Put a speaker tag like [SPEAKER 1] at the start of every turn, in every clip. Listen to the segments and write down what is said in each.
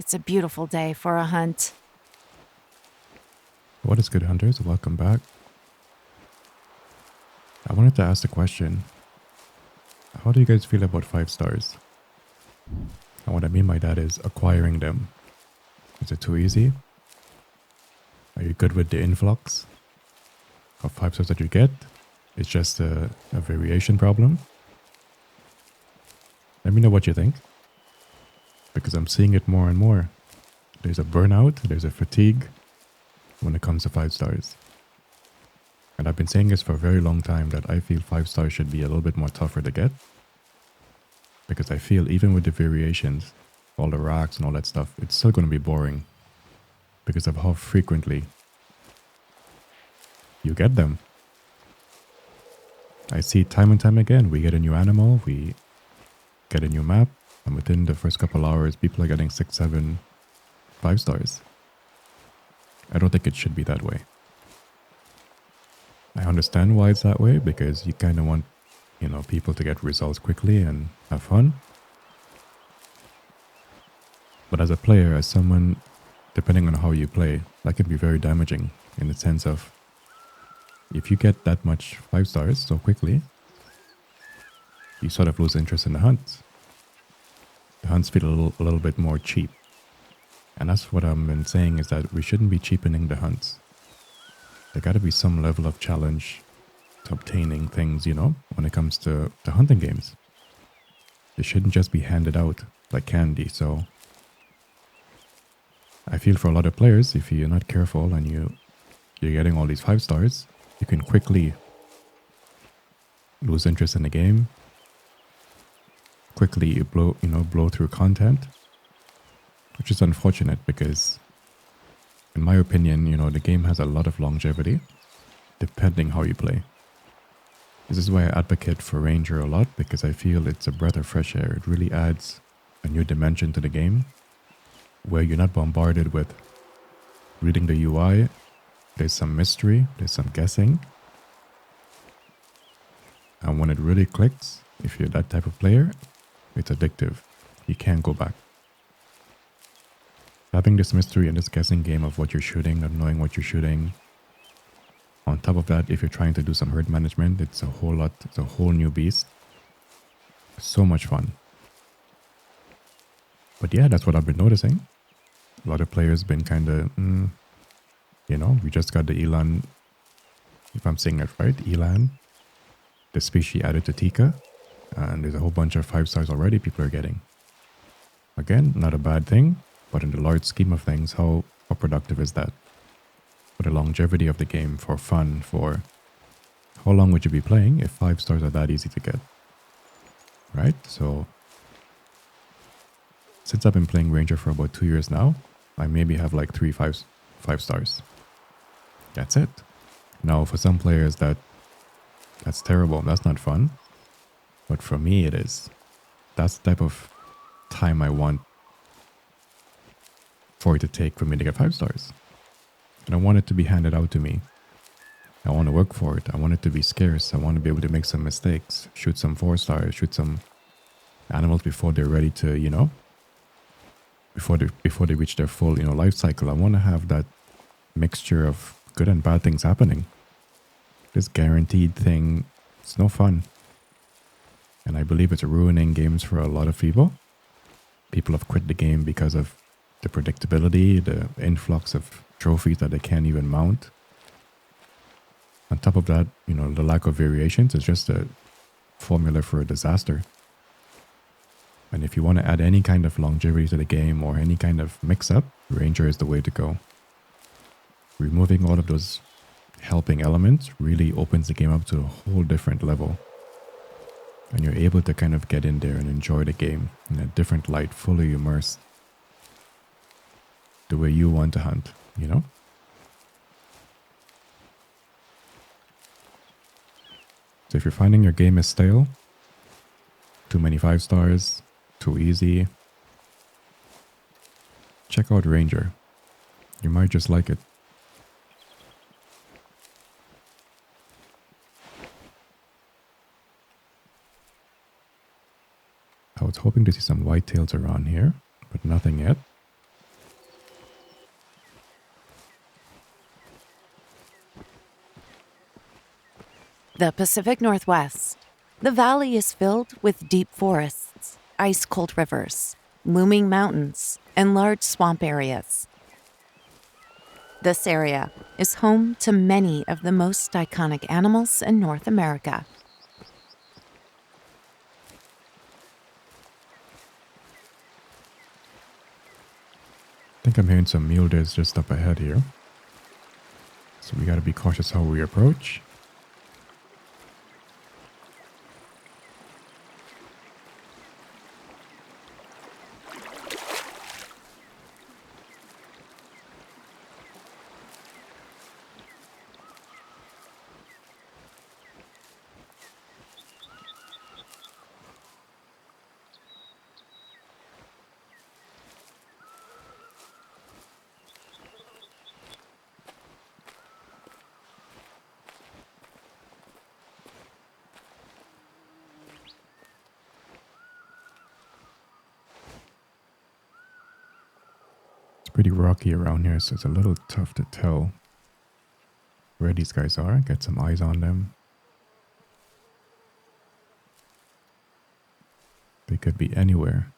[SPEAKER 1] It's a beautiful day for a hunt.
[SPEAKER 2] What is good, hunters? Welcome back. I wanted to ask the question, how do you guys feel about 5 stars? And what I mean by that is acquiring them. Is it too easy? Are you good with the influx of 5 stars that you get? It's just a variation problem? Let me know what you think, because I'm seeing it more and more. There's a burnout, there's a fatigue when it comes to 5 stars. And I've been saying this for a very long time that I feel 5 stars should be a little bit more tougher to get. Because I feel even with the variations, all the racks and all that stuff, it's still going to be boring. Because of how frequently you get them. I see time and time again, we get a new animal, we get a new map, and within the first couple hours, people are getting 6, 7, 5 stars. I don't think it should be that way. I understand why it's that way, because you kind of want, people to get results quickly and have fun. But as a player, as someone, depending on how you play, that can be very damaging in the sense of if you get that much 5 stars so quickly, you sort of lose interest in the hunts. The hunts feel a little bit more cheap. And that's what I've been saying, is that we shouldn't be cheapening the hunts. There got to be some level of challenge to obtaining things, when it comes to hunting games. They shouldn't just be handed out like candy. So I feel for a lot of players, if you're not careful and you're getting all these 5 stars, you can quickly lose interest in the game. Quickly blow through content, which is unfortunate because, in my opinion, the game has a lot of longevity depending how you play. This is why I advocate for Ranger a lot, because I feel it's a breath of fresh air. It really adds a new dimension to the game where you're not bombarded with reading the UI. There's some mystery, there's some guessing. And when it really clicks, if you're that type of player, it's addictive. You can't go back. Having this mystery and this guessing game of what you're shooting, of knowing what you're shooting. On top of that, if you're trying to do some herd management, it's a whole new beast. So much fun. But yeah, that's what I've been noticing. A lot of players been kind of, we just got the Elan, if I'm saying it right, Elan, the species added to Tika, and there's a whole bunch of 5 stars already people are getting. Again, not a bad thing, but in the large scheme of things, how productive is that? For the longevity of the game, for fun, for how long would you be playing if 5 stars are that easy to get? Right? So, since I've been playing Ranger for about 2 years now, I maybe have like 5 stars. That's it. Now, for some players, that's terrible. That's not fun. But for me, it is. That's the type of time I want for it to take for me to get 5 stars. And I want it to be handed out to me. I want to work for it. I want it to be scarce. I want to be able to make some mistakes, shoot some 4 stars, shoot some animals before they're ready to, before they reach their full, life cycle. I want to have that mixture of good and bad things happening. This guaranteed thing, it's no fun. And I believe it's ruining games for a lot of people. People have quit the game because of the predictability, the influx of trophies that they can't even mount. On top of that, the lack of variations is just a formula for a disaster. And if you want to add any kind of longevity to the game or any kind of mix-up, Ranger is the way to go. Removing all of those helping elements really opens the game up to a whole different level. And you're able to kind of get in there and enjoy the game in a different light, fully immersed. The way you want to hunt, So if you're finding your game is stale, too many 5 stars, too easy, check out Ranger. You might just like it. I was hoping to see some whitetails around here, but nothing yet.
[SPEAKER 1] The Pacific Northwest. The valley is filled with deep forests, ice-cold rivers, looming mountains, and large swamp areas. This area is home to many of the most iconic animals in North America.
[SPEAKER 2] I think I'm hearing some mule deers just up ahead here. So we gotta be cautious how we approach. It's pretty rocky around here, so it's a little tough to tell where these guys are. Get some eyes on them. They could be anywhere.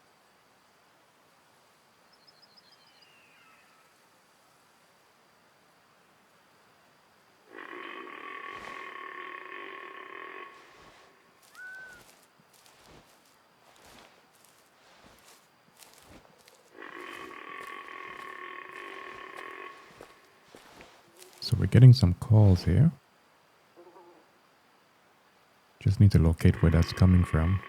[SPEAKER 2] So we're getting some calls here. Just need to locate where that's coming from.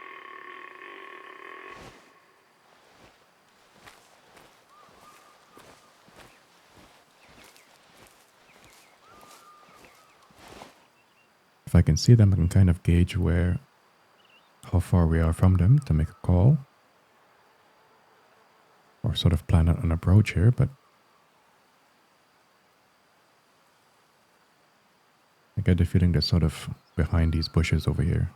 [SPEAKER 2] If I can see them, I can kind of gauge how far we are from them to make a call. Or sort of plan out an approach here, but I get the feeling they're sort of behind these bushes over here.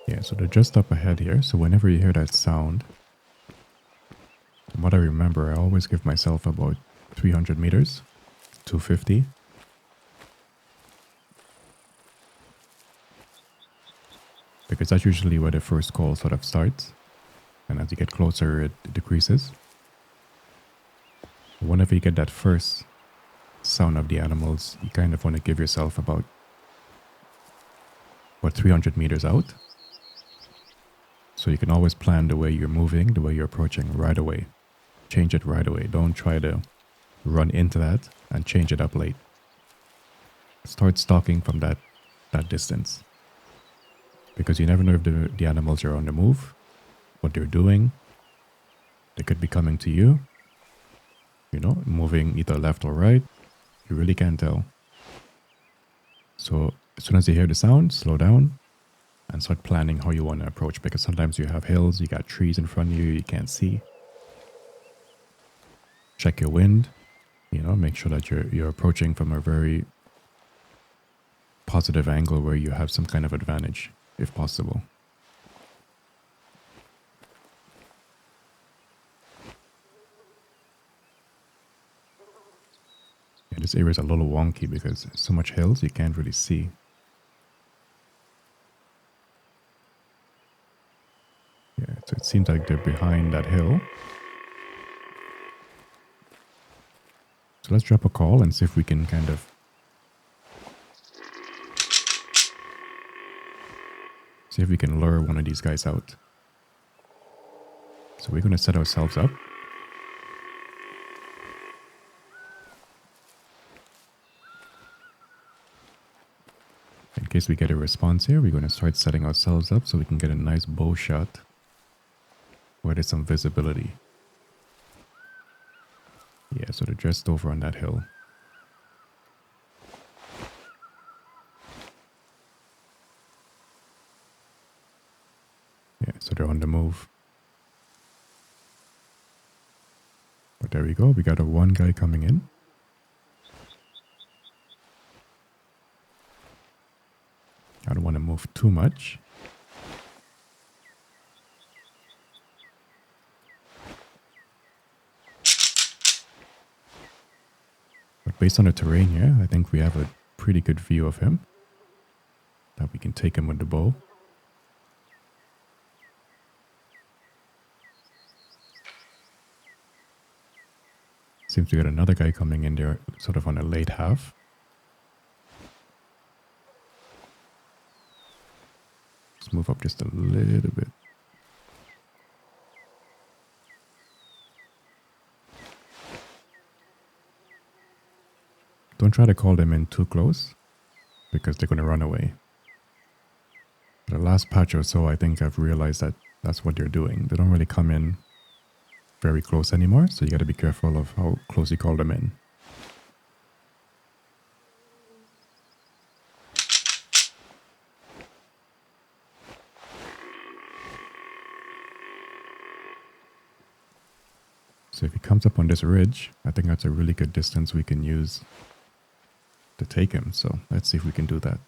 [SPEAKER 2] Yeah, so they're just up ahead here. So whenever you hear that sound, from what I remember, I always give myself about 300 meters, 250. Because that's usually where the first call sort of starts. And as you get closer, it decreases. Whenever you get that first sound of the animals, you kind of want to give yourself about 300 meters out. So you can always plan the way you're moving, the way you're approaching right away. Change it right away. Don't try to run into that and change it up late. Start stalking from that distance. Because you never know if the animals are on the move, what they're doing. They could be coming to you, moving either left or right. You really can't tell. So as soon as you hear the sound, slow down and start planning how you want to approach, because sometimes you have hills, you got trees in front of you can't see. Check your wind, make sure that you're approaching from a very positive angle where you have some kind of advantage, if possible. Yeah, this area is a little wonky because there's so much hills you can't really see. Yeah, so it seems like they're behind that hill. So let's drop a call and see if we can kind of lure one of these guys out. So we're going to set ourselves up. In case we get a response here, we're going to start setting ourselves up so we can get a nice bow shot where there's some visibility. Yeah, so they're just over on that hill. Yeah, so they're on on the move. But there we go. We got a one guy coming in. I don't want to move too much. But based on the terrain here, I think we have a pretty good view of him. That we can take him with the bow. Seems we got another guy coming in there sort of on a late half. Let's move up just a little bit. Don't try to call them in too close because they're going to run away. The last patch or so, I think I've realized that that's what they're doing. They don't really come in very close anymore, so you got to be careful of how close you call them in. So if he comes up on this ridge, I think that's a really good distance we can use to take him. So let's see if we can do that.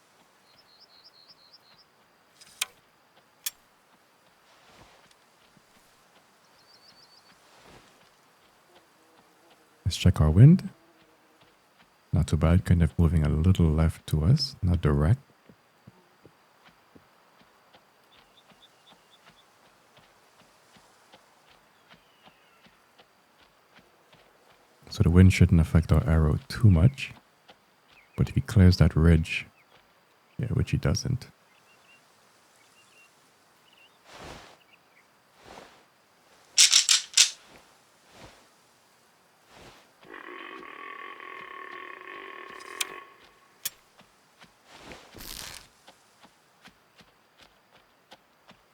[SPEAKER 2] Let's check our wind. Not too bad, kind of moving a little left to us, not direct. So the wind shouldn't affect our arrow too much. But if he clears that ridge, yeah, which he doesn't.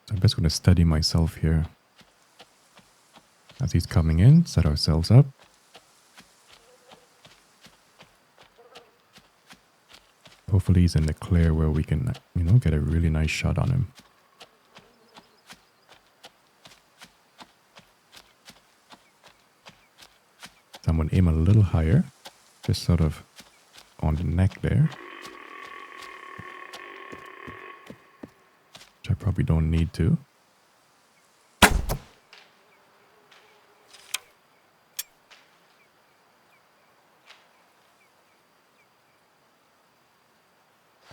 [SPEAKER 2] So I'm just going to steady myself here. As he's coming in, set ourselves up. Hopefully he's in the clear where we can, get a really nice shot on him. So I'm going to aim a little higher, just sort of on the neck there. Which I probably don't need to.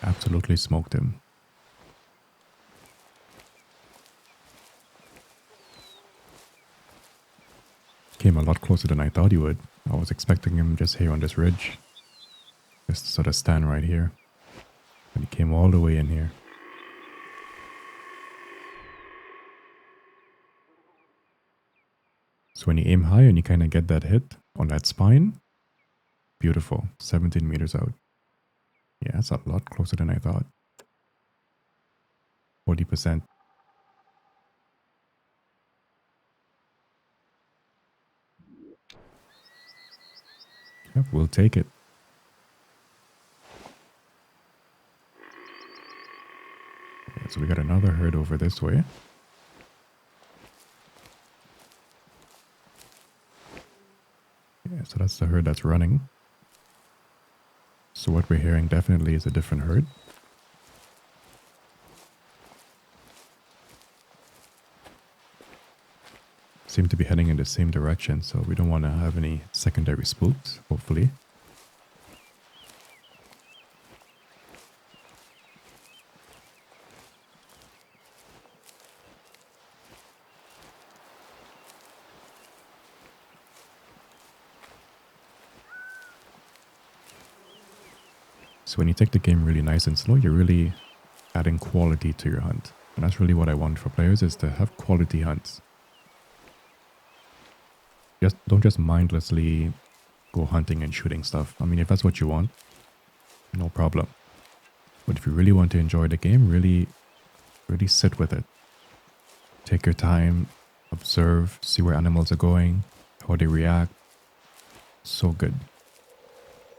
[SPEAKER 2] Absolutely smoked him. Came a lot closer than I thought he would. I was expecting him just here on this ridge. Just to sort of stand right here. But he came all the way in here. So when you aim high and you kind of get that hit on that spine, beautiful. 17 meters out. Yeah, that's a lot closer than I thought. 40%. Yep, we'll take it. Yeah, so we got another herd over this way. Yeah, so that's the herd that's running. So what we're hearing definitely is a different herd. Seem to be heading in the same direction, so we don't want to have any secondary spooks, hopefully. So when you take the game really nice and slow, you're really adding quality to your hunt. And that's really what I want for players, is to have quality hunts. Don't just mindlessly go hunting and shooting stuff. I mean, if that's what you want, no problem. But if you really want to enjoy the game, really sit with it. Take your time, observe, see where animals are going, how they react. So good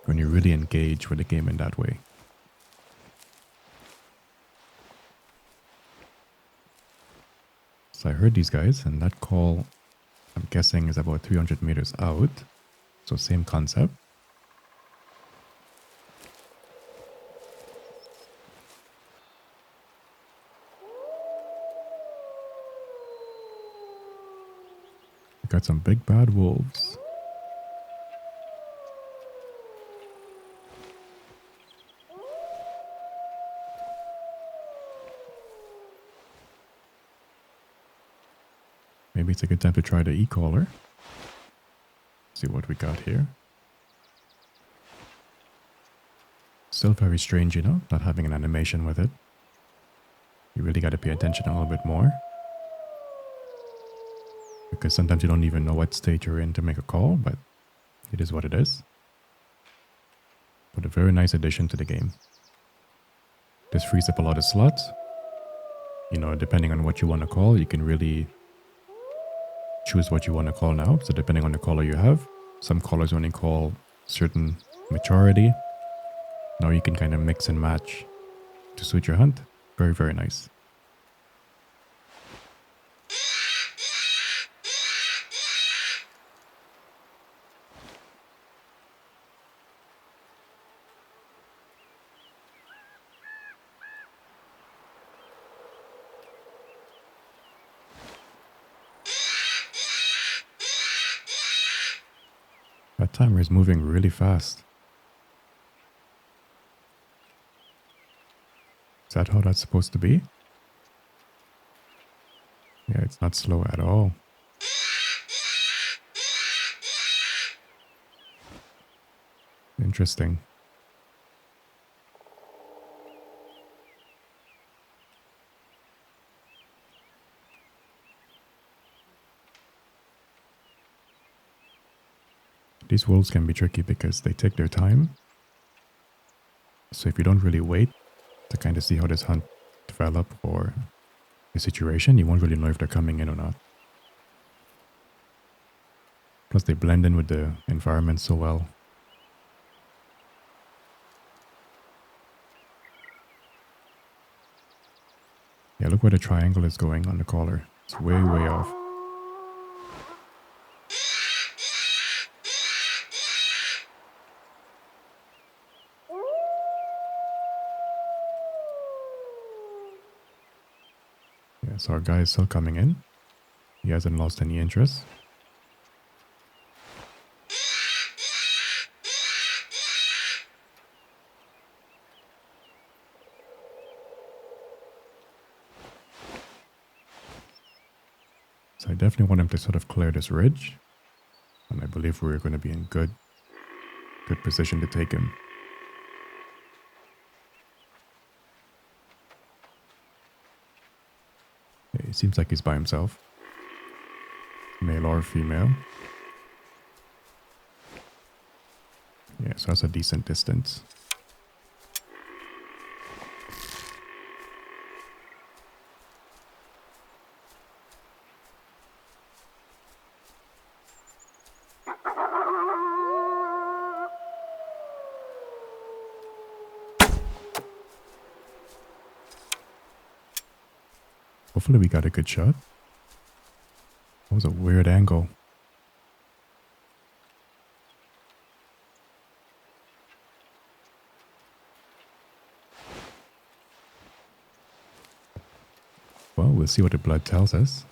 [SPEAKER 2] when you really engage with the game in that way. So I heard these guys, and that call, I'm guessing, is about 300 meters out. So same concept. We got some big bad wolves. Maybe it's a good time to try the e-collar. See what we got here. Still very strange, you know, not having an animation with it. You really got to pay attention a little bit more. Because sometimes you don't even know what state you're in to make a call, but it is what it is. But a very nice addition to the game. This frees up a lot of slots. You know, depending on what you want to call, you can really choose what you want to call now. So depending on the caller you have, some callers only call certain maturity. Now you can kind of mix and match to suit your hunt. Very, very nice. That timer is moving really fast. Is that how that's supposed to be? Yeah, it's not slow at all. Interesting. These wolves can be tricky because they take their time. So if you don't really wait to kind of see how this hunt develop or the situation, you won't really know if they're coming in or not. Plus they blend in with the environment so well. Yeah, look where the triangle is going on the collar. It's way, way off. Yeah, so our guy is still coming in. He hasn't lost any interest. So I definitely want him to sort of clear this ridge. And I believe we're going to be in good position to take him. Yeah, it seems like he's by himself. Male or female. Yeah, so that's a decent distance. Hopefully we got a good shot. That was a weird angle. Well, we'll see what the blood tells us.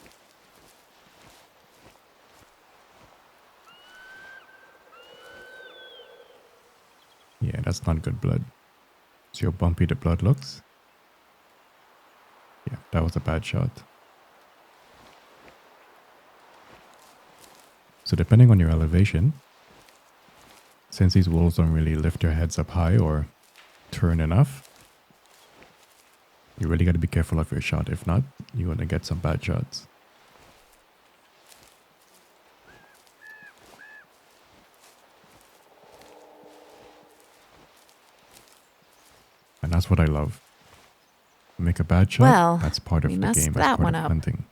[SPEAKER 2] Yeah, that's not good blood. See how bumpy the blood looks? Yeah, that was a bad shot. So depending on your elevation, since these wolves don't really lift their heads up high or turn enough, you really got to be careful of your shot. If not, you're going to get some bad shots. And that's what I love. Make a bad shot,
[SPEAKER 1] Well,
[SPEAKER 2] that's part of
[SPEAKER 1] we
[SPEAKER 2] the
[SPEAKER 1] messed
[SPEAKER 2] game.
[SPEAKER 1] that
[SPEAKER 2] That's part
[SPEAKER 1] one
[SPEAKER 2] of
[SPEAKER 1] up.
[SPEAKER 2] hunting.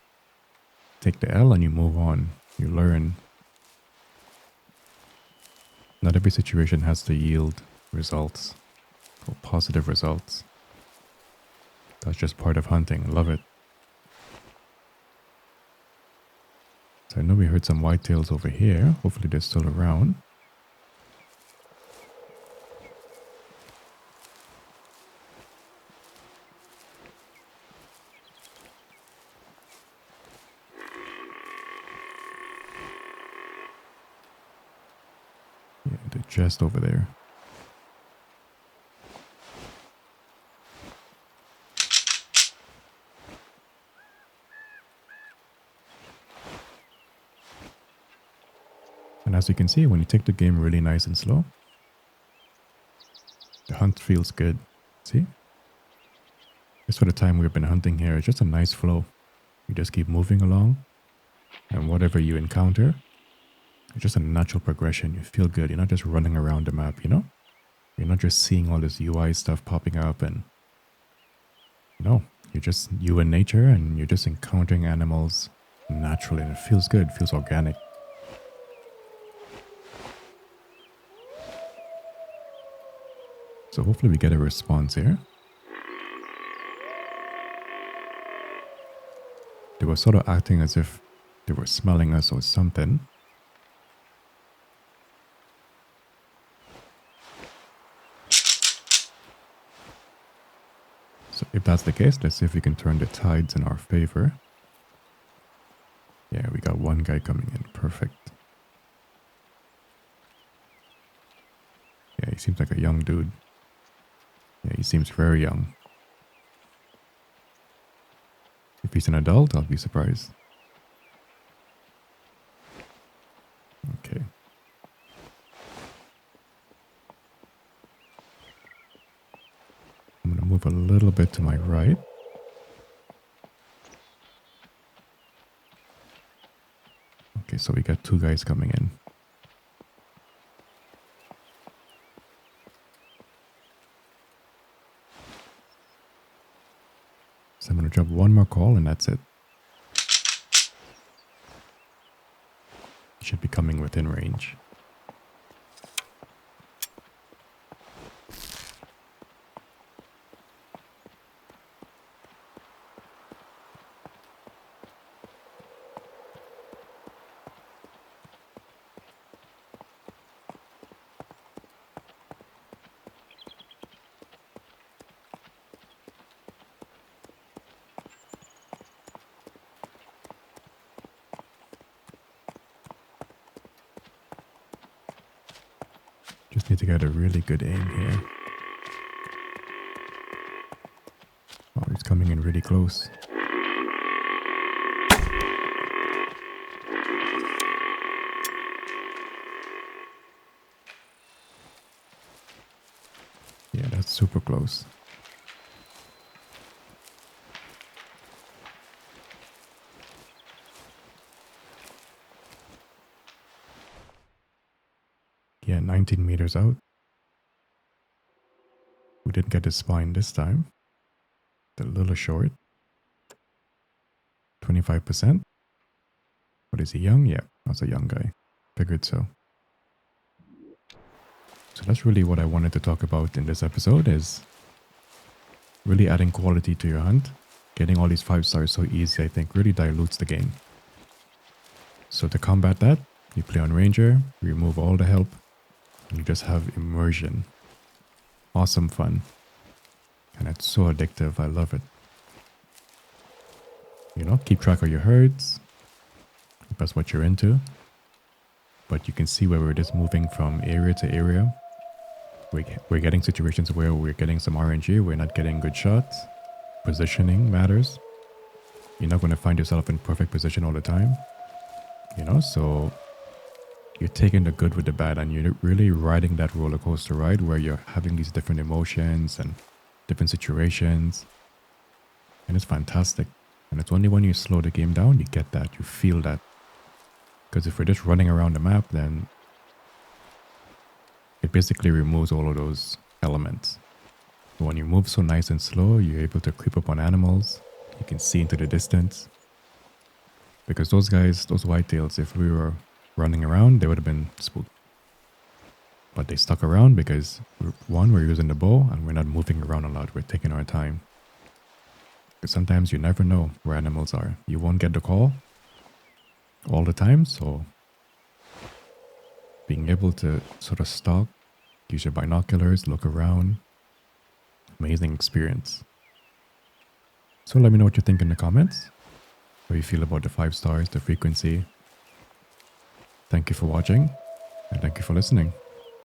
[SPEAKER 2] Take the L and you move on. You learn. Not every situation has to yield results or positive results. That's just part of hunting. Love it. So I know we heard some whitetails over here. Hopefully they're still around. Yeah, they're just over there. And as you can see, when you take the game really nice and slow, the hunt feels good. See? Just for the time we've been hunting here, it's just a nice flow. You just keep moving along, and whatever you encounter, it's just a natural progression. You feel good. You're not just running around the map, you know? You're not just seeing all this UI stuff popping up and... No, you're just you and nature, and you're just encountering animals naturally, and it feels good. It feels organic. So hopefully we get a response here. They were sort of acting as if they were smelling us or something. So if that's the case, let's see if we can turn the tides in our favor. Yeah, we got one guy coming in. Perfect. Yeah, he seems like a young dude. Yeah, he seems very young. If he's an adult, I'll be surprised. Okay. I'm going to move a little bit to my right. Okay, so we got two guys coming in. So I'm going to drop one more call and that's it. He should be coming within range. Just need to get a really good aim here. Oh, he's coming in really close. Yeah, that's super close. Yeah, 19 meters out. We didn't get his spine this time. A little short. 25%. But is he young? Yeah, that's a young guy. Figured so. So that's really what I wanted to talk about in this episode, is really adding quality to your hunt. Getting all these 5 stars so easy, I think, really dilutes the game. So to combat that, you play on Ranger, remove all the help, and you just have immersion. Awesome fun. And it's so addictive, I love it. You know, keep track of your herds, if that's what you're into. But you can see where we're just moving from area to area. We're getting situations where we're getting some RNG, we're not getting good shots. Positioning matters. You're not going to find yourself in perfect position all the time. You know, so you're taking the good with the bad, and you're really riding that roller coaster ride where you're having these different emotions and different situations. And it's fantastic. And it's only when you slow the game down, you get that, you feel that. Because if we're just running around the map, then it basically removes all of those elements. But when you move so nice and slow, you're able to creep up on animals. You can see into the distance. Because those guys, those whitetails, if we were running around, they would have been spooked. But they stuck around because, one, we're using the bow and we're not moving around a lot. We're taking our time. Because sometimes you never know where animals are. You won't get the call, all the time, so being able to sort of stalk, use your binoculars, look around, amazing experience. So let me know what you think in the comments, how you feel about the 5 stars, the frequency. Thank you for watching, and thank you for listening.